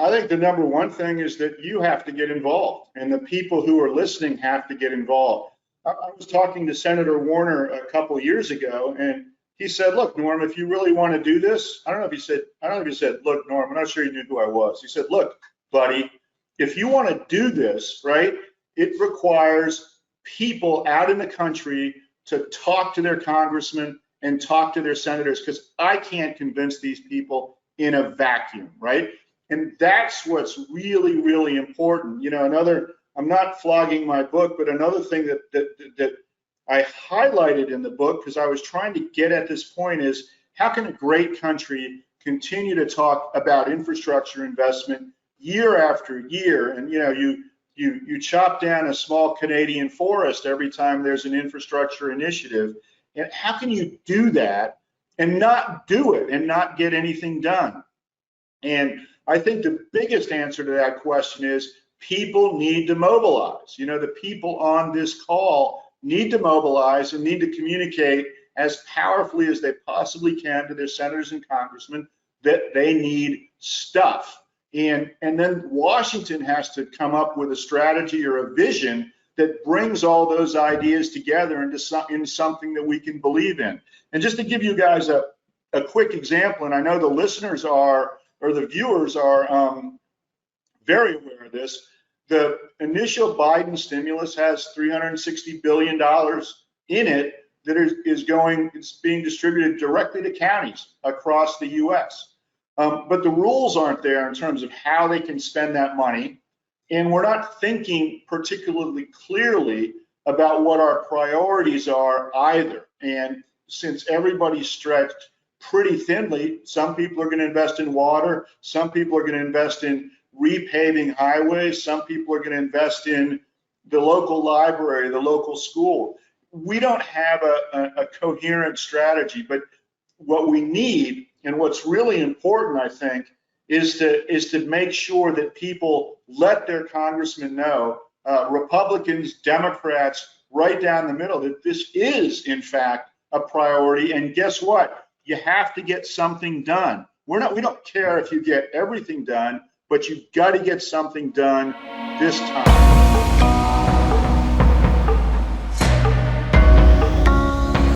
I think the number one thing is that you have to get involved, and the people who are listening have to get involved. I was talking to Senator Warner a couple of years ago, and he said, "Look, Norm, if you really want to do this," I don't know if he said, "Look, Norm," I'm not sure he knew who I was. He said, "Look, buddy, if you want to do this, right, it requires people out in the country to talk to their congressmen and talk to their senators, because I can't convince these people in a vacuum, right?" And that's what's really, really important. You know, I'm not flogging my book, but another thing that I highlighted in the book, because I was trying to get at this point, is how can a great country continue to talk about infrastructure investment year after year? And, you know, you chop down a small Canadian forest every time there's an infrastructure initiative. And how can you do that and not do it and not get anything done? And I think the biggest answer to that question is people need to mobilize. You know, the people on this call need to mobilize and need to communicate as powerfully as they possibly can to their senators and congressmen that they need stuff. And then Washington has to come up with a strategy or a vision that brings all those ideas together into something that we can believe in. And just to give you guys a quick example, and I know the listeners are, or the viewers are very aware of this, the initial Biden stimulus has $360 billion in it that it's being distributed directly to counties across the US. But the rules aren't there in terms of how they can spend that money. And we're not thinking particularly clearly about what our priorities are either. And since everybody's stretched pretty thinly, some people are going to invest in water, some people are going to invest in repaving highways, some people are going to invest in the local library, the local school. We don't have a coherent strategy, but what we need, and what's really important, I think, is to make sure that people let their congressmen know, Republicans, Democrats, right down the middle, that this is in fact a priority. And guess what? You have to get something done. We don't care if you get everything done, but you've got to get something done this time.